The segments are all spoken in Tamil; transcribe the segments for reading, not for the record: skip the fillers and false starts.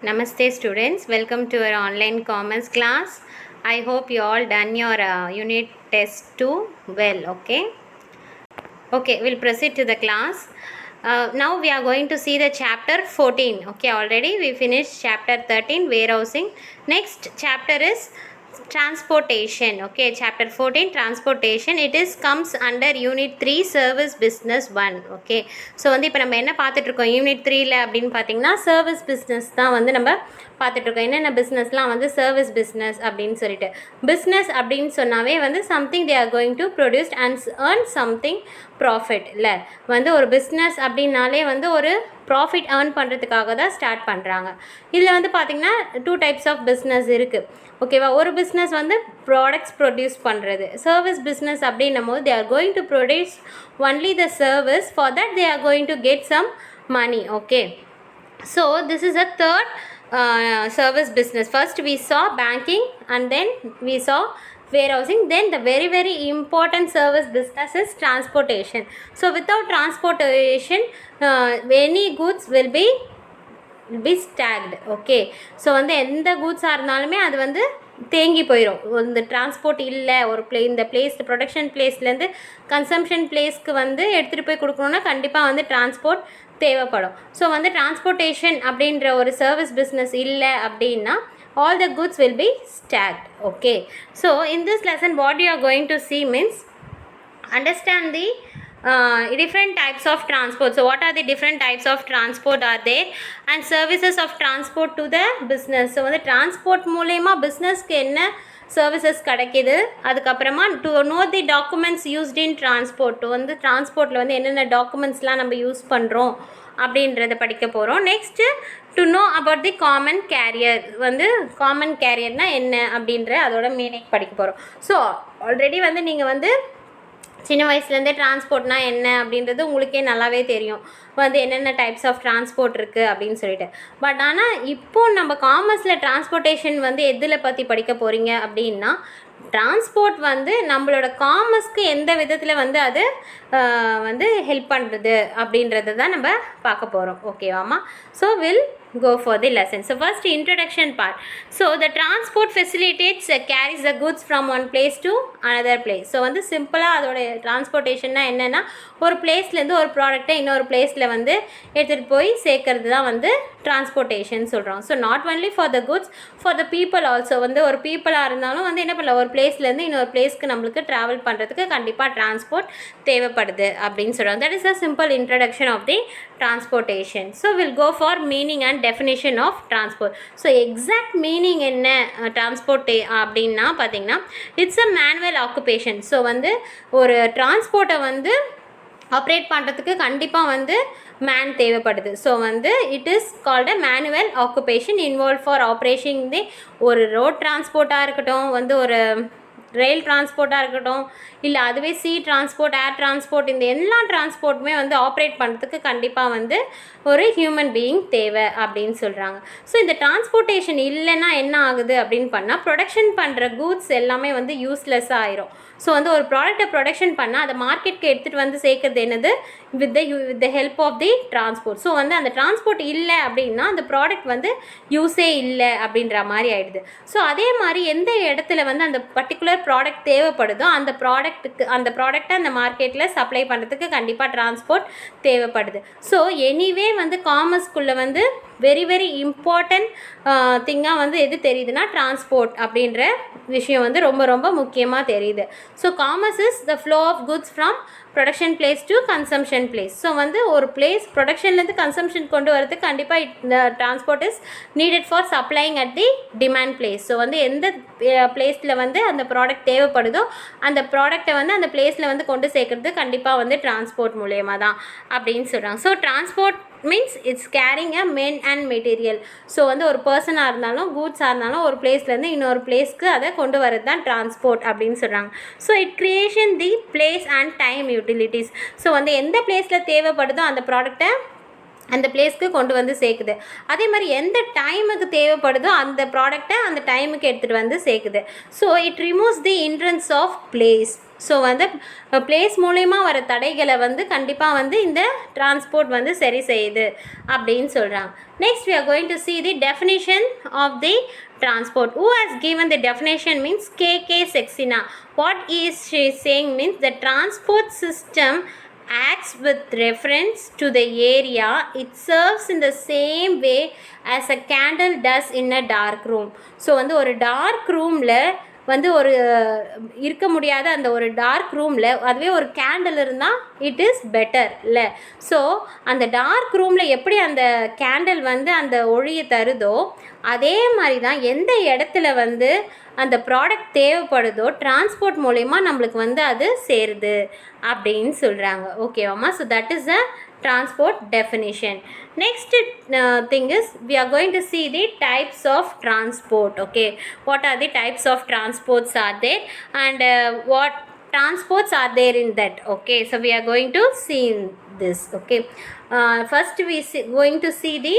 Namaste students, welcome to our online commerce class. I hope you all done your unit test 2 well, okay? Okay, we'll proceed to the class. Now we are going to see the chapter 14, okay? Already we finished chapter 13, warehousing. Next chapter is transportation, okay? Chapter 14, transportation. It is comes under unit 3, service business 1, okay? So வந்து இப்போ நம்ம என்ன பார்த்துட்ருக்கோம் யூனிட் 3ல அப்படின்னு பார்த்தீங்கன்னா சர்வீஸ் பிஸ்னஸ் தான் வந்து நம்ம பார்த்துட்ருக்கோம். என்னென்ன பிஸ்னஸ்லாம் வந்து சர்வீஸ் பிஸ்னஸ் அப்படின்னு சொல்லிட்டு, பிஸ்னஸ் அப்படின்னு சொன்னாவே வந்து something they are going to produce and earn something profit. இல்லை வந்து ஒரு பிஸ்னஸ் அப்படின்னாலே வந்து ஒரு ப்ராஃபிட் ஏர்ன் பண்ணுறதுக்காக தான் ஸ்டார்ட் பண்ணுறாங்க. இதில் வந்து பார்த்திங்கன்னா 2 டைப்ஸ் ஆஃப் பிஸ்னஸ் இருக்குது, ஓகேவா? ஒரு பிஸ்னஸ் வந்து ப்ராடக்ட்ஸ் ப்ரொடியூஸ் பண்ணுறது. சர்வீஸ் பிஸ்னஸ் அப்படின்னும் போது they are going to produce only the service, for that they are going to get some money, okay? So this is a third service business. First we saw banking and then we saw warehousing, then the very important service business is transportation. So without transportation any goods will be stacked, okay? So வந்து எந்த கூட்ஸாக இருந்தாலுமே அது வந்து தேங்கி போயிடும். இந்த டிரான்ஸ்போர்ட் இல்லை, ஒரு இந்த பிளேஸ் ப்ரொடக்ஷன் பிளேஸ்லேருந்து கன்சம்ஷன் பிளேஸ்க்கு வந்து எடுத்துகிட்டு போய் கொடுக்கணுன்னா கண்டிப்பாக வந்து டிரான்ஸ்போர்ட் தேவைப்படும். ஸோ வந்து டிரான்ஸ்போர்ட்டேஷன் அப்படின்ற ஒரு சர்வீஸ் பிஸ்னஸ் இல்லை அப்படின்னா all the goods will be stacked, okay? So in this lesson what you are going to see means understand the different types of transport. So what are the different types of transport are there and services of transport to the business. So வந்து transport மூலமா பிஸ்னஸ்க்கு என்ன சர்வீசஸ் கிடைக்கிது, அதுக்கப்புறமா to know the documents used in transport, வந்து டிரான்ஸ்போர்ட்டில் வந்து என்னென்ன டாக்குமெண்ட்ஸ்லாம் நம்ம யூஸ் பண்ணுறோம் அப்படின்றத படிக்க போகிறோம். Next to know about the common carrier, வந்து காமன் கேரியர்னால் என்ன அப்படின்ற அதோட மீனிங் படிக்க போகிறோம். ஸோ ஆல்ரெடி வந்து நீங்கள் வந்து சின்ன வயசுலேருந்தே டிரான்ஸ்போர்ட்னா என்ன அப்படின்றது உங்களுக்கே நல்லாவே தெரியும், வந்து என்னென்ன டைப்ஸ் ஆஃப் டிரான்ஸ்போர்ட் இருக்குது அப்படின்னு சொல்லிட்டு. பட் ஆனால் இப்போது நம்ம காமர்ஸில் டிரான்ஸ்போர்ட்டேஷன் வந்து எதில் பற்றி படிக்க போகிறீங்க அப்படின்னா, டிரான்ஸ்போர்ட் வந்து நம்மளோட காமர்ஸ்க்கு எந்த விதத்தில் வந்து அது வந்து ஹெல்ப் பண்ணுறது அப்படின்றது தான் நம்ம பார்க்க போகிறோம், ஓகேவாம்மா? So we'll go for the lesson. So first introduction part. So the transport facilitates carries the goods from one place to another place. So வந்து சிம்பிளாக அதோட டிரான்ஸ்போர்ட்டேஷன்னா என்னென்னா, ஒரு பிளேஸ்லேருந்து ஒரு ப்ராடக்டை இன்னொரு பிளேஸில் வந்து எடுத்துகிட்டு போய் சேர்க்கறது தான் வந்து டிரான்ஸ்போர்ட்டேஷன் சொல்கிறோம். So not only for the goods, for the people also. வந்து ஒரு பீப்புளாக இருந்தாலும் வந்து என்ன பண்ணல, ஒரு பிளேஸ்லேருந்து இன்னொரு பிளேஸ்க்கு நம்மளுக்கு ட்ராவல் பண்ணுறதுக்கு கண்டிப்பாக டிரான்ஸ்போர்ட் தேவைப்படுது அப்படின்னு சொல்கிறாங்க. That is a simple introduction of the transportation. So we'll go for meaning and definition of transport. So exact meaning என்ன transport அப்படின்னா பார்த்தீங்கன்னா, it's a manual occupation. So வந்து ஒரு டிரான்ஸ்போர்ட்டை வந்து ஆப்ரேட் பண்ணுறதுக்கு கண்டிப்பாக வந்து மேன் தேவைப்படுது. ஸோ வந்து it is called a manual occupation involve for operation the ஒரு ரோட் டிரான்ஸ்போர்ட்டாக இருக்கட்டும், வந்து ஒரு ரயில் டிரான்ஸ்போர்ட்டாக இருக்கட்டும், இல்லை அதுவே சி டிரான்ஸ்போர்ட், ஏர் டிரான்ஸ்போர்ட், இந்த எல்லா டிரான்ஸ்போர்ட்டுமே வந்து ஆப்ரேட் பண்ணுறதுக்கு கண்டிப்பாக வந்து ஒரு ஹியூமன் பீயிங் தேவை அப்படின்னு சொல்கிறாங்க. ஸோ இந்த டிரான்ஸ்போர்ட்டேஷன் இல்லைன்னா என்ன ஆகுது அப்படின்னு பண்ணால், ப்ரொடக்ஷன் பண்ணுற கூட்ஸ் எல்லாமே வந்து யூஸ்லெஸ்ஸாக ஆயிரும். ஸோ வந்து ஒரு ப்ராடக்ட்டை ப்ரொடக்ஷன் பண்ணால் அதை மார்க்கெட்டுக்கு எடுத்துகிட்டு வந்து சேர்க்குறது என்னது, with the help of the transport. So வந்து அந்த டிரான்ஸ்போர்ட் இல்லை அப்படின்னா அந்த ப்ராடக்ட் வந்து யூஸே இல்லை அப்படின்ற மாதிரி ஆகிடுது. ஸோ அதே மாதிரி எந்த இடத்துல வந்து அந்த பர்டிகுலர் ப்ராடக்ட் தேவைப்படுதோ அந்த ப்ராடக்ட்டை அந்த மார்க்கெட்டில் சப்ளை பண்ணுறதுக்கு கண்டிப்பாக டிரான்ஸ்போர்ட் தேவைப்படுது. ஸோ எனிவே வந்து காமர்ஸ்குள்ளே வந்து வெரி இம்பார்ட்டன்ட் திங்காக வந்து எது தெரியுதுன்னா டிரான்ஸ்போர்ட் அப்படின்ற விஷயம் வந்து ரொம்ப முக்கியமாக தெரியுது. So commerce is the flow of goods from production place to consumption place. So வந்து ஒரு பிளேஸ் ப்ரொடக்ஷன்லேருந்து கன்சம்ஷன் கொண்டு வரதுக்கு கண்டிப்பாக இந்த transport is needed for supplying at the demand place. So வந்து எந்த பிளேஸில் வந்து அந்த ப்ராடக்ட் தேவைப்படுதோ அந்த ப்ராடக்டை வந்து அந்த பிளேஸில் வந்து கொண்டு சேர்க்கறது கண்டிப்பாக வந்து டிரான்ஸ்போர்ட் மூலயமா தான் அப்படின்னு சொல்கிறாங்க. So transport means it's carrying a men and material. So வந்து ஒரு பர்சனாக இருந்தாலும் கூட்ஸாக இருந்தாலும் ஒரு பிளேஸ்லேருந்து இன்னொரு பிளேஸ்க்கு அதை கொண்டு வரது தான் டிரான்ஸ்போர்ட் அப்படின்னு சொல்கிறாங்க. So it creation the place and time utilities. So வந்து எந்த பிளேஸில் தேவைப்படுதோ அந்த ப்ராடக்டை அந்த பிளேஸ்க்கு கொண்டு வந்து சேர்க்குது. அதே மாதிரி எந்த டைமுக்கு தேவைப்படுதோ அந்த ப்ராடக்டை அந்த டைமுக்கு எடுத்துகிட்டு வந்து சேர்க்குது. So it removes the hindrance of place. So வந்து பிளேஸ் மூலயமா வர தடைகளை வந்து கண்டிப்பாக வந்து இந்த டிரான்ஸ்போர்ட் வந்து சரி செய்யுது அப்படின்னு சொல்கிறாங்க. Next we are going to see the definition of the transport. Who has given the definition means KK Saxena. What is she saying means the transport system acts with reference to the area it serves in the same way as a candle does in a dark room. So வந்து ஒரு டார்க் ரூமில் வந்து ஒரு இருக்க முடியாத அந்த ஒரு டார்க் ரூமில் அதுவே ஒரு கேண்டில் இருந்தால் இட் இஸ் பெட்டர் இல்லை. ஸோ அந்த டார்க் ரூமில் எப்படி அந்த கேண்டில் வந்து அந்த ஒளியை தருதோ அதே மாதிரி தான் எந்த இடத்துல வந்து அந்த ப்ராடக்ட் தேவைப்படுதோ டிரான்ஸ்போர்ட் மூலயமா நம்மளுக்கு வந்து அது சேருது அப்படின்னு சொல்கிறாங்க. ஓகேவாம்மா? So that is a transport definition. Next thing is we are going to see the types of transport. Okay, what are the types of transports are there and what transports are there in that. Okay, so we are going to see this. Okay, first we going to see the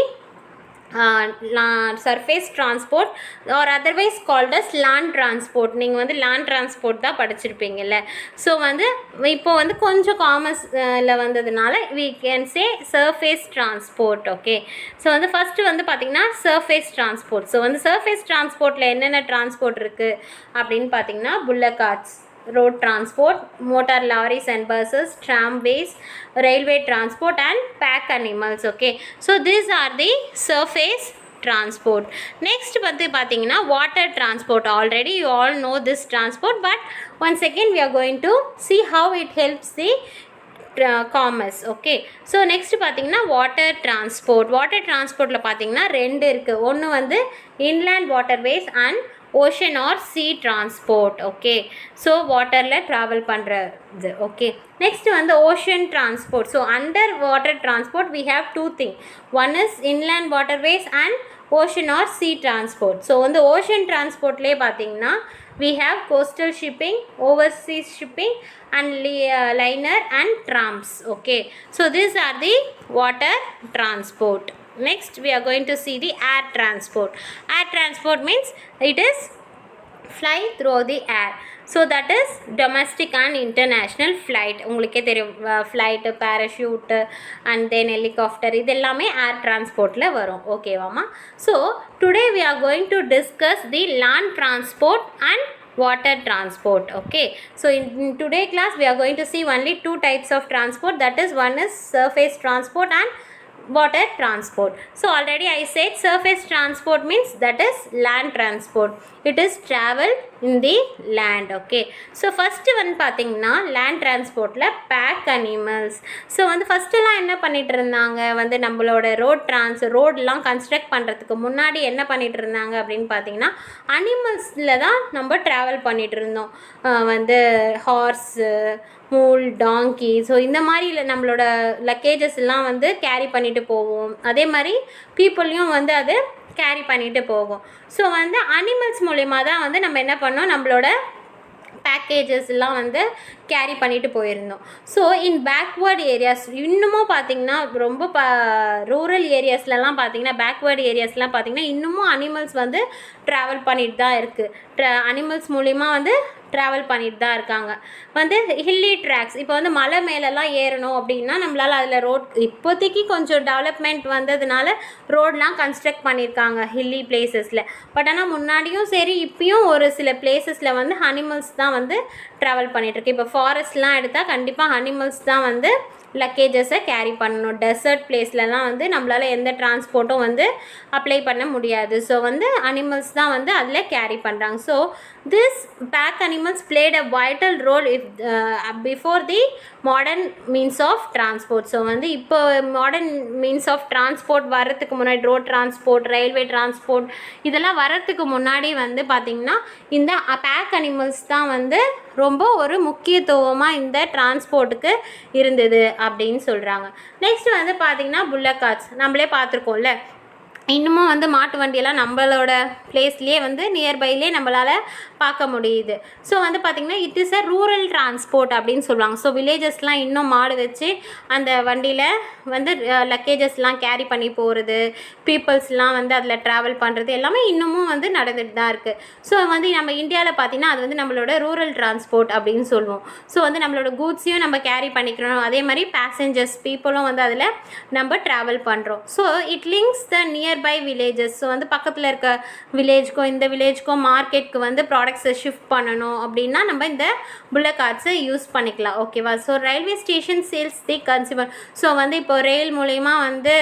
surface transport or otherwise called as land transport. நீங்கள் வந்து லேண்ட் டிரான்ஸ்போர்ட் தான் படிச்சிருப்பீங்கல்ல. ஸோ வந்து இப்போ வந்து கொஞ்சம் காமர்ஸில் வந்ததுனால we can say surface transport. Okay, so வந்து ஃபஸ்ட்டு வந்து பார்த்திங்கன்னா சர்ஃபேஸ் டிரான்ஸ்போர்ட். ஸோ வந்து சர்ஃபேஸ் டிரான்ஸ்போர்ட்டில் என்னென்ன டிரான்ஸ்போர்ட் இருக்குது அப்படின்னு பார்த்தீங்கன்னா bullock carts, road transport, motor lorries and buses, tramways, railway transport and pack animals. Okay, so these are the surface transport. Next வந்து பார்த்தீங்கன்னா water transport. Already you all know this transport, but once again we are going to see how it helps the commerce. Okay, so next பார்த்தீங்கன்னா வாட்டர் டிரான்ஸ்போர்ட். வாட்டர் டிரான்ஸ்போர்ட்டில் பார்த்தீங்கன்னா ரெண்டு இருக்குது. ஒன்று வந்து inland waterways and ocean or sea transport. Okay, so வாட்டரில் ட்ராவல் பண்ணுறது. ஓகே, நெக்ஸ்ட் வந்து ocean transport. So under water transport we have two thing. One is inland waterways and ocean or sea transport. So வந்து ஓஷன் டிரான்ஸ்போர்ட்லேயே பார்த்தீங்கன்னா we have coastal shipping, overseas shipping and liner and trams. Okay, so these are the water transport. Next we are going to see the air transport. Air transport means it is fly through the air. So that is domestic and international flight. உங்களுக்கே தெரியும் flight, parachute and then helicopter இது எல்லாமே ஏர் டிரான்ஸ்போர்ட்டில் வரும். ஓகேவாம்மா? So today we are going to discuss the land transport and water transport. Okay, so in today class we are going to see only two types of transport, that is one is surface transport and water transport. So already I said surface transport means that is land transport. It is travel in the land. Okay, so first வந்து பார்த்தீங்கன்னா land transportல pack animals. ஸோ வந்து ஃபஸ்ட்டுலாம் என்ன பண்ணிகிட்டு இருந்தாங்க வந்து நம்மளோட ரோடெலாம் கன்ஸ்ட்ரக்ட் பண்ணுறதுக்கு முன்னாடி என்ன பண்ணிகிட்டு இருந்தாங்க அப்படின்னு பார்த்தீங்கன்னா அனிமல்ஸில் தான் நம்ம ட்ராவல் பண்ணிகிட்டு இருந்தோம். வந்து ஹார்ஸு, மூல், டாங்கி, ஸோ இந்த மாதிரி நம்மளோட லக்கேஜஸ் எல்லாம் வந்து கேரி பண்ணிட்டு போவோம். அதே மாதிரி பீப்புளையும் வந்து அது கேரி பண்ணிட்டு போகும். ஸோ வந்து அனிமல்ஸ் மூலயமா தான் வந்து நம்ம என்ன பண்ணோம், நம்மளோட பேக்கேஜஸ் எல்லாம் வந்து கேரி பண்ணிட்டு போயிருந்தோம். ஸோ இன் பேக்வேர்டு ஏரியாஸ் இன்னமும் பார்த்திங்கன்னா ரொம்ப ரூரல் ஏரியாஸ்லலாம் பார்த்திங்கன்னா பேக்வேர்டு ஏரியாஸ்லாம் பார்த்திங்கன்னா இன்னமும் அனிமல்ஸ் வந்து ட்ராவல் பண்ணிட்டு தான் இருக்குது. அனிமல்ஸ் மூலிமா வந்து ட்ராவல் பண்ணிட்டு தான் இருக்காங்க. வந்து ஹில்லி ட்ராக்ஸ், இப்போ வந்து மலை மேலெல்லாம் ஏறணும் அப்படின்னா நம்மளால் அதில் இப்போதைக்கு கொஞ்சம் டெவலப்மெண்ட் வந்ததுனால ரோடெலாம் கன்ஸ்ட்ரக்ட் பண்ணியிருக்காங்க ஹில்லி பிளேசஸில். பட் ஆனால் முன்னாடியும் சரி இப்பயும் ஒரு சில பிளேசஸில் வந்து அனிமல்ஸ் தான் வந்து ட்ராவல் பண்ணிகிட்ருக்கு. இப்போ ஃபாரஸ்ட்லாம் எடுத்தால் கண்டிப்பாக அனிமல்ஸ் தான் வந்து லக்கேஜஸை கேரி பண்ணணும். டெசர்ட் பிளேஸ்லலாம் வந்து நம்மளால் எந்த டிரான்ஸ்போர்ட்டும் வந்து அப்ளை பண்ண முடியாது. ஸோ வந்து அனிமல்ஸ் தான் வந்து அதில் கேரி பண்ணுறாங்க. So this pack animals played a vital role before the modern means of transport. So வந்து இப்போ மாடர்ன் மீன்ஸ் ஆஃப் டிரான்ஸ்போர்ட் வர்றதுக்கு முன்னாடி ரோட் டிரான்ஸ்போர்ட், ரயில்வே டிரான்ஸ்போர்ட் இதெல்லாம் வர்றதுக்கு முன்னாடி வந்து பார்த்திங்கன்னா இந்த பேக் அனிமல்ஸ் தான் வந்து ரொம்ப ஒரு முக்கியத்துவமாக இந்த டிரான்ஸ்போர்ட்டுக்கு இருந்தது அப்படின்னு சொல்கிறாங்க. நெக்ஸ்ட் வந்து பார்த்திங்கன்னா புல்லட் கார்ட்ஸ் நம்மளே பார்த்துருக்கோம்ல. இன்னமும் வந்து மாட்டு வண்டியெல்லாம் நம்மளோட பிளேஸ்லேயே வந்து நியர்பைலே நம்மளால் பார்க்க முடியுது. ஸோ வந்து பார்த்திங்கன்னா it is a rural transport அப்படின்னு சொல்லுவாங்க. ஸோ வில்லேஜஸ்லாம் இன்னும் மாடு வச்சு அந்த வண்டியில் வந்து லக்கேஜஸ்லாம் கேரி பண்ணி போகிறது, பீப்புள்ஸ்லாம் வந்து அதில் ட்ராவல் பண்ணுறது எல்லாமே இன்னமும் வந்து நடந்துட்டு தான் இருக்குது. ஸோ வந்து நம்ம இந்தியாவில் பார்த்திங்கன்னா அது வந்து நம்மளோட ரூரல் டிரான்ஸ்போர்ட் அப்படின்னு சொல்லுவோம். ஸோ வந்து நம்மளோட கூட்ஸையும் நம்ம கேரி பண்ணிக்கிறோம், அதே மாதிரி பேசஞ்சர்ஸ் பீப்புளும் வந்து அதில் நம்ம ட்ராவல் பண்ணுறோம். So it links the nearby villages. So வந்து பக்கத்தில் இருக்க வில்லேஜ்க்கும் இந்த வில்லேஜ்க்கும் மார்க்கெட்டுக்கு வந்து ப்ராடக்ட்ஸை ஷிஃப்ட் பண்ணணும் அப்படின்னா நம்ம இந்த புல்லட் கார்ட்ஸை யூஸ் பண்ணிக்கலாம். ஓகேவா? ஸோ ரயில்வே ஸ்டேஷன் சேல்ஸ் தி கன்சியூமர். ஸோ வந்து இப்போ ரயில் மூலயமா வந்து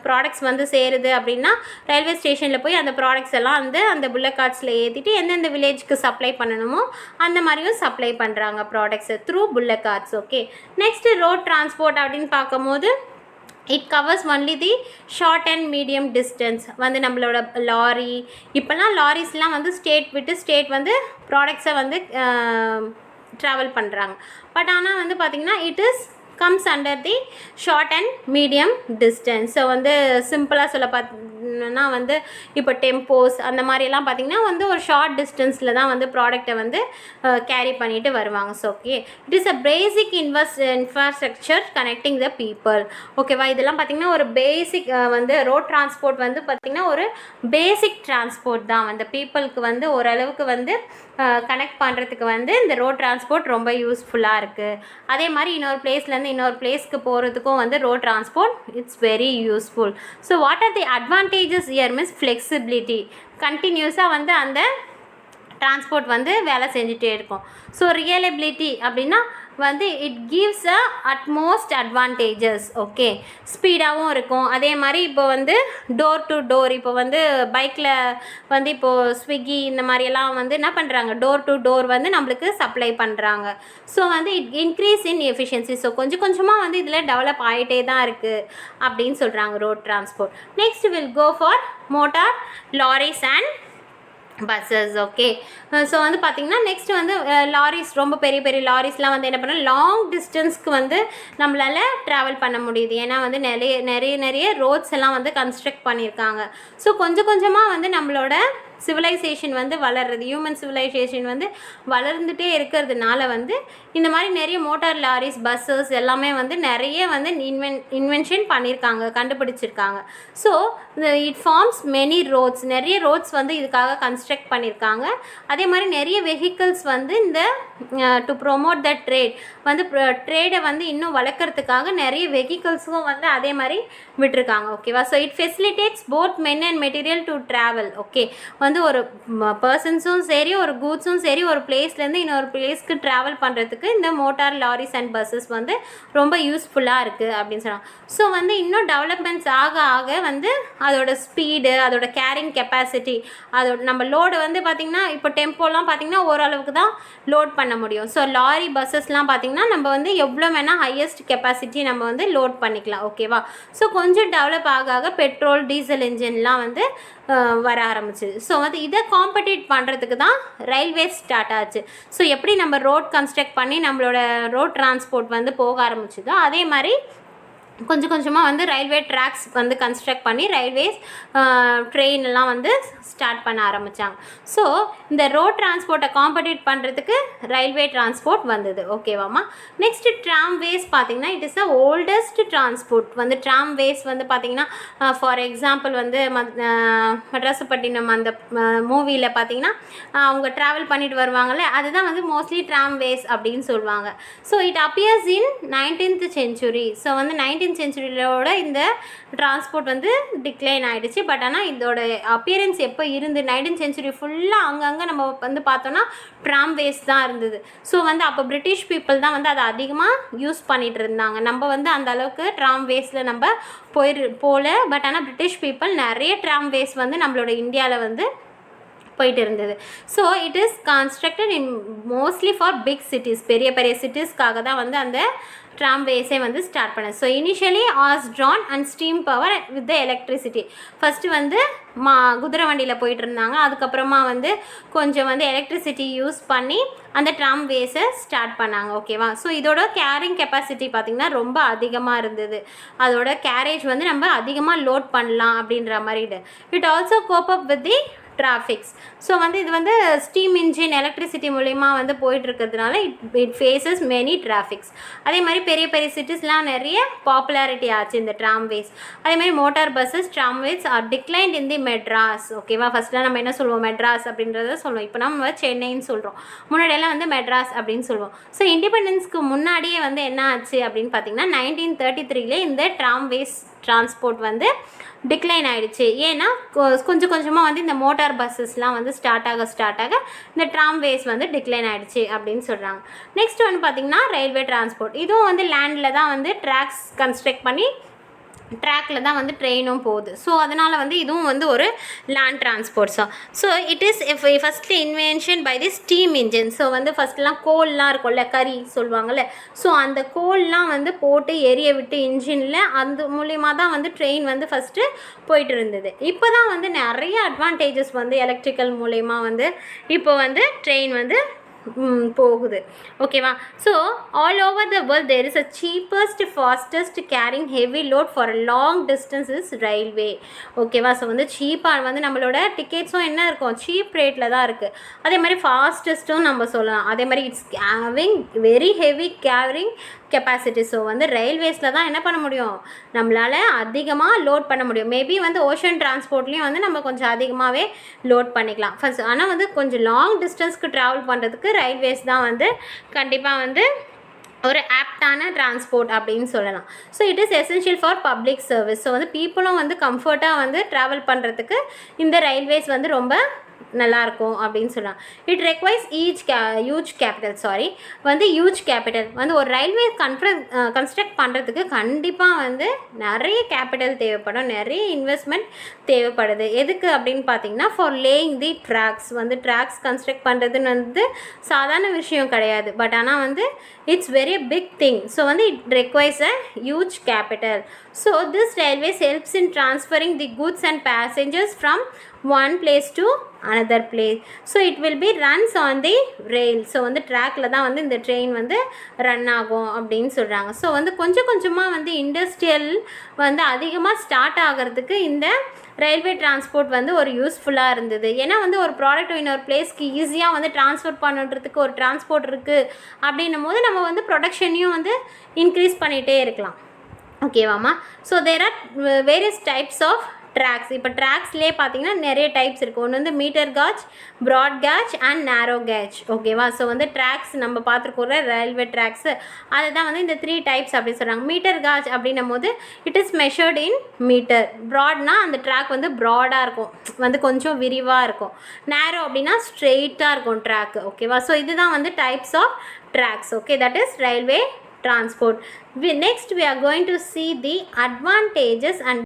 ப்ராடக்ட்ஸ் வந்து சேருது அப்படின்னா ரயில்வே ஸ்டேஷனில் போய் அந்த ப்ராடக்ட்ஸ் எல்லாம் வந்து அந்த புல்லட் கார்ட்ஸில் ஏற்றிட்டு எந்தெந்த வில்லேஜ்க்கு சப்ளை பண்ணணுமோ அந்த மாதிரியும் சப்ளை பண்ணுறாங்க ப்ராடக்ட்ஸை through bullet carts. Okay, next road transport அப்படின்னு பார்க்கும்போது it covers only the short and medium distance. வந்து நம்மளோட லாரி, இப்போல்லாம் லாரிஸ்லாம் வந்து ஸ்டேட் விட்டு ஸ்டேட் வந்து ப்ராடக்ட்ஸை வந்து ட்ராவல் பண்ணுறாங்க. பட் ஆனால் வந்து பார்த்திங்கன்னா it is comes under the short and medium distance. So வந்து சிம்பிளாக சொல்ல பார்த்தீங்கன்னா வந்து இப்போ டெம்போஸ் அந்த மாதிரிலாம் பார்த்திங்கன்னா வந்து ஒரு ஷார்ட் டிஸ்டன்ஸில் தான் வந்து ப்ராடக்டை வந்து கேரி பண்ணிட்டு வருவாங்க. So okay, it is a basic infrastructure connecting the people. ஓகேவா? இதெல்லாம் பார்த்திங்கன்னா ஒரு பேசிக் வந்து ரோட் டிரான்ஸ்போர்ட் வந்து பார்த்திங்கன்னா ஒரு பேசிக் டிரான்ஸ்போர்ட் தான். வந்து பீப்புளுக்கு வந்து ஓரளவுக்கு வந்து கனெக்ட் பண்ணுறதுக்கு வந்து இந்த ரோட் டிரான்ஸ்போர்ட் ரொம்ப யூஸ்ஃபுல்லாக இருக்குது. அதே மாதிரி இன்னொரு பிளேஸ்லேருந்து இன்னொரு பிளேஸ்க்கு போகிறதுக்கும் வந்து road transport it's very useful. So what are the advantages year means flexibility. கண்டினியூஸாக வந்து அந்த டிரான்ஸ்போர்ட் வந்து வேலை செஞ்சுட்டே இருக்கும். ஸோ ரியலபிலிட்டி அப்படின்னா வந்து it gives a utmost advantages. Okay, ஸ்பீடாகவும் இருக்கும். அதே மாதிரி இப்போ வந்து டோர் டு டோர், இப்போ வந்து பைக்கில் வந்து இப்போது ஸ்விக்கி இந்த மாதிரியெல்லாம் வந்து என்ன பண்ணுறாங்க, டோர் டு டோர் வந்து நம்மளுக்கு சப்ளை பண்ணுறாங்க. ஸோ வந்து it increase in efficiency. So கொஞ்சம் கொஞ்சமாக வந்து இதில் டெவலப் ஆகிட்டே தான் இருக்குது அப்படின்னு சொல்கிறாங்க road transport. Next will go for motor lorries and buses. Okay, so வந்து பார்த்திங்கன்னா நெக்ஸ்ட் வந்து லாரிஸ், ரொம்ப பெரிய பெரிய லாரிஸ்லாம் வந்து என்ன பண்ணால் லாங் டிஸ்டன்ஸ்க்கு வந்து நம்மளால் ட்ராவல் பண்ண முடியுது. ஏன்னா வந்து நிறைய ரோட்ஸ் எல்லாம் வந்து கன்ஸ்ட்ரக்ட் பண்ணியிருக்காங்க. ஸோ கொஞ்சம் கொஞ்சமாக வந்து நம்மளோட சிவிலைசேஷன் வந்து வளர்றது, ஹியூமன் சிவிலைசேஷன் வந்து வளர்ந்துட்டே இருக்கிறதுனால வந்து இந்த மாதிரி நிறைய மோட்டார் லாரிஸ், பஸ்ஸஸ் எல்லாமே வந்து நிறைய வந்து இன்வென்ஷன் பண்ணியிருக்காங்க, கண்டுபிடிச்சிருக்காங்க. So it forms many roads, நிறைய ரோட்ஸ் வந்து இதுக்காக கன்ஸ்ட்ரக்ட் பண்ணியிருக்காங்க. அதே மாதிரி நிறைய வெஹிக்கிள்ஸ் வந்து இந்த டு ப்ரொமோட் த ட்ரேட் வந்து ட்ரேடை வந்து இன்னும் வளர்க்குறதுக்காக நிறைய வெஹிக்கிள்ஸும் வந்து அதே மாதிரி விட்டுருக்காங்க. ஓகேவா? So it facilitates both men and material to travel. Okay, வந்து ஒரு பர்சன்ஸும் சரி ஒரு கூட்ஸும் சரி ஒரு பிளேஸ்லேருந்து இன்னொரு பிளேஸ்க்கு ட்ராவல் பண்ணுறதுக்கு இந்த மோட்டார் லாரிஸ் அண்ட் பஸ்ஸஸ் வந்து ரொம்ப யூஸ்ஃபுல்லாக இருக்குது அப்படின்னு சொன்னாங்க. ஸோ வந்து இன்னும் டெவலப்மெண்ட்ஸ் ஆக ஆக வந்து அதோட ஸ்பீடு, அதோட கேரிங் கெப்பாசிட்டி, அதோட நம்ம லோடு வந்து பார்த்திங்கன்னா இப்போ டெம்போலாம் பார்த்திங்கன்னா ஓரளவுக்கு தான் லோட் பண்ண முடியும். ஸோ லாரி பஸ்ஸஸ்லாம் பார்த்திங்கன்னா நம்ம வந்து எவ்வளோ வேணால் ஹையஸ்ட் கெப்பாசிட்டி நம்ம வந்து லோட் பண்ணிக்கலாம். ஓகேவா? ஸோ கொஞ்சம் டெவலப் ஆக ஆக பெட்ரோல் டீசல் இன்ஜின்லாம் வந்து வர ஆரம்பிச்சிது. ஸோ வந்து இதை காம்படிட் பண்ணுறதுக்கு தான் ரயில்வேஸ் ஸ்டார்ட் ஆச்சு. ஸோ எப்படி நம்ம ரோட் கன்ஸ்ட்ரக்ட் பண்ணி நம்மளோட ரோட் டிரான்ஸ்போர்ட் வந்து போக ஆரம்பிச்சதோ அதே மாதிரி கொஞ்சம் கொஞ்சமாக வந்து ரயில்வே ட்ராக்ஸ் வந்து கன்ஸ்ட்ரக்ட் பண்ணி ரயில்வேஸ் ட்ரெயின் எல்லாம் வந்து ஸ்டார்ட் பண்ண ஆரம்பித்தாங்க. ஸோ இந்த ரோட் டிரான்ஸ்போர்ட்டை காம்படிட் பண்ணுறதுக்கு ரயில்வே டிரான்ஸ்போர்ட் வந்தது. ஓகேவாம்மா? நெக்ஸ்ட்டு ட்ராம்வேஸ் பார்த்திங்கன்னா it is a oldest transport. வந்து ட்ராம்வேஸ் வந்து பார்த்திங்கன்னா ஃபார் எக்ஸாம்பிள் வந்து மெட்ராசுப்பட்டினம் அந்த மூவியில் பார்த்திங்கன்னா அவங்க ட்ராவல் பண்ணிட்டு வருவாங்கள்ல, அதுதான் வந்து மோஸ்ட்லி ட்ராம்வேஸ் அப்படின்னு சொல்லுவாங்க. So it appears in 19th century. So வந்து 19th centuryயோட இந்த டிரான்ஸ்போர்ட் வந்து டிக்ளைன் ஆகிடுச்சு. பட் ஆனால் இதோட அப்பியரன்ஸ் எப்போ இருந்து 19th century ஃபுல்லாக அங்கங்கே நம்ம வந்து பார்த்தோன்னா ட்ராம்வேஸ் தான் இருந்தது. ஸோ வந்து அப்போ பிரிட்டிஷ் பீப்புள் தான் வந்து அதை அதிகமாக யூஸ் பண்ணிகிட்டு இருந்தாங்க. நம்ம வந்து அந்த அளவுக்கு ட்ராம்வேஸில் நம்ம போல. பட் ஆனால் பிரிட்டிஷ் பீப்புள் நிறைய ட்ராம்வேஸ் வந்து நம்மளோட இந்தியாவில் வந்து போயிட்டு இருந்தது. So it is constructed in mostly for big cities, பெரிய பெரிய சிட்டிஸ்க்காக தான் வந்து அந்த ட்ராம்வேஸே வந்து ஸ்டார்ட் பண்ணது. So initially as tram and steam power with the electricity. First வந்து குதிரை வண்டியில் போயிட்டு இருந்தாங்க. அதுக்கப்புறமா வந்து கொஞ்சம் வந்து எலக்ட்ரிசிட்டி யூஸ் பண்ணி அந்த ட்ராம்வேஸை ஸ்டார்ட் பண்ணாங்க. ஓகேவா? ஸோ இதோட கேரிங் கெப்பாசிட்டி பார்த்திங்கன்னா ரொம்ப அதிகமாக இருந்தது. அதோட கேரேஜ் வந்து நம்ம அதிகமாக லோட் பண்ணலாம் அப்படின்ற மாதிரி. It also cope up with the traffics. So வந்து இது வந்து ஸ்டீம் இன்ஜின் எலக்ட்ரிசிட்டி மூலிமா வந்து போயிட்டுருக்கிறதுனால இட் ஃபேஸஸ் மெனி டிராஃபிக்ஸ். அதே மாதிரி பெரிய பெரிய சிட்டிஸ்லாம் நிறைய பாப்புலாரிட்டி ஆச்சு இந்த ட்ராம்வேஸ். அதே மாதிரி மோட்டார் பஸ்ஸஸ் ட்ராம்வேஸ் ஆர் டிக்ளைன்ட் இன் தி மெட்ராஸ். ஓகேவா? ஃபஸ்ட்டில் நம்ம என்ன சொல்லுவோம், மெட்ராஸ் அப்படின்றத சொல்லுவோம். இப்போ நம்ம சென்னைன்னு சொல்கிறோம், முன்னாடியெல்லாம் வந்து மெட்ராஸ் அப்படின்னு சொல்லுவோம். ஸோ இண்டிபெண்டன்ஸ்க்கு முன்னாடியே வந்து என்ன ஆச்சு அப்படின்னு பார்த்தீங்கன்னா 1933 இந்த ட்ராம்வேஸ் டிரான்ஸ்போர்ட் வந்து டிக்ளைன் ஆகிடுச்சு. ஏன்னா கொஞ்சம் கொஞ்சமாக வந்து இந்த மோட்டார் பஸ்ஸஸ்லாம் வந்து ஸ்டார்ட் ஆக இந்த ட்ராம்வேஸ் வந்து டிக்ளைன் ஆகிடுச்சு அப்படின்னு சொல்கிறாங்க. நெக்ஸ்ட் வந்து பார்த்திங்கன்னா ரயில்வே டிரான்ஸ்போர்ட். இதுவும் வந்து லேண்டில் தான் வந்து ட்ராக்ஸ் கன்ஸ்ட்ரக்ட் பண்ணி ட்ராக்கில் தான் வந்து ட்ரெயினும் போகுது. ஸோ அதனால் வந்து இதுவும் வந்து ஒரு லேண்ட் டிரான்ஸ்போர்ட்ஸா. So it is firstly invention by the steam engine. So வந்து ஃபஸ்ட்லாம் கோல்லாம் இருக்கும்ல, கறி சொல்லுவாங்கள்ல, ஸோ அந்த கோல்லாம் வந்து போட்டு எரிய விட்டு இன்ஜினில் அந்த மூலிமா தான் வந்து ட்ரெயின் வந்து ஃபஸ்ட்டு போயிட்டு இருந்தது. இப்போ தான் வந்து நிறைய அட்வான்டேஜஸ் வந்து எலக்ட்ரிக்கல் மூலயமா வந்து இப்போ வந்து ட்ரெயின் வந்து போகுது. ஓகேவா? So all over the world there is a cheapest fastest carrying heavy load for a long distance is railway. ஓகேவா? ஸோ வந்து சீப்பாக வந்து நம்மளோட டிக்கெட்ஸும் என்ன இருக்கும், சீப் ரேட்டில் தான் இருக்குது. அதே மாதிரி ஃபாஸ்டஸ்ட்டும் நம்ம சொல்லலாம். அதே மாதிரி it's having very heavy carrying capacity. So வந்து ரயில்வேஸில் தான் என்ன பண்ண முடியும், நம்மளால் அதிகமாக லோட் பண்ண முடியும். மேபி வந்து ஓஷன் டிரான்ஸ்போர்ட்லேயும் வந்து நம்ம கொஞ்சம் அதிகமாகவே லோட் பண்ணிக்கலாம் ஃபஸ்ட். ஆனால் வந்து கொஞ்சம் லாங் டிஸ்டன்ஸ்க்கு ட்ராவல் பண்ணுறதுக்கு ரயில்வேஸ் தான் வந்து கண்டிப்பாக வந்து ஒரு ஆப்டான டிரான்ஸ்போர்ட் அப்படின்னு சொல்லலாம். So it is essential for public service. So வந்து பீப்புளும் வந்து கம்ஃபர்ட்டாக வந்து ட்ராவல் பண்ணுறதுக்கு இந்த ரயில்வேஸ் வந்து ரொம்ப நல்லாயிருக்கும் அப்படின்னு சொல்லலாம். இட் ரெக்வைர்ஸ் ஹியூஜ் கேபிட்டல் வந்து ஒரு ரயில்வே கன்ஸ்ட்ரக்ட் பண்ணுறதுக்கு கண்டிப்பாக வந்து நிறைய கேபிட்டல் தேவைப்படும், நிறைய இன்வெஸ்ட்மெண்ட் தேவைப்படுது. எதுக்கு அப்படின்னு பார்த்தீங்கன்னா ஃபார் லேயிங் தி ட்ராக்ஸ். வந்து ட்ராக்ஸ் கன்ஸ்ட்ரக்ட் பண்ணுறதுன்னு வந்து சாதாரண விஷயம் கிடையாது. பட் ஆனால் வந்து it's very big thing. So வந்து it requires a huge capital. So this railways helps in transferring the goods and passengers from one place to another place. So it will be runs on the rail. So வந்து ட்ராக்கில் தான் வந்து இந்த ட்ரெயின் வந்து ரன் ஆகும் அப்படின்னு சொல்கிறாங்க. ஸோ வந்து கொஞ்சம் கொஞ்சமாக வந்து இண்டஸ்ட்ரியல் வந்து அதிகமாக ஸ்டார்ட் ஆகிறதுக்கு இந்த ரயில்வே டிரான்ஸ்போர்ட் வந்து ஒரு யூஸ்ஃபுல்லாக இருந்தது. ஏன்னா வந்து ஒரு ப்ராடக்ட் இன்னொரு பிளேஸ்க்கு ஈஸியாக வந்து ட்ரான்ஸ்போர்ட் பண்ணுறதுக்கு ஒரு டிரான்ஸ்போர்ட் இருக்குது அப்படின்னும் போது நம்ம வந்து ப்ரொடக்ஷனையும் வந்து இன்க்ரீஸ் பண்ணிகிட்டே இருக்கலாம். ஓகேவாம்மா? So there are various types of tracks. இப்போ ட்ராக்ஸ்லேயே பார்த்தீங்கன்னா நிறைய டைப்ஸ் இருக்குது. ஒன்று வந்து metre gauge, broad gauge and narrow gauge. ஓகேவா? ஸோ வந்து ட்ராக்ஸ் நம்ம பார்த்துருக்கோம் ரயில்வே ட்ராக்ஸு, அதுதான் வந்து இந்த 3 டைப்ஸ் அப்படின்னு சொல்கிறாங்க. மீட்டர் காஜ் அப்படின்னும் போது it is measured in metre. ப்ராட்னா அந்த ட்ராக் வந்து ப்ராடாக இருக்கும், வந்து கொஞ்சம் விரிவாக இருக்கும். நேரோ அப்படின்னா ஸ்ட்ரெயிட்டாக இருக்கும் ட்ராக்கு. ஓகேவா? ஸோ இதுதான் வந்து types of tracks. Okay, that is railway transport. Next we are going to see the advantages and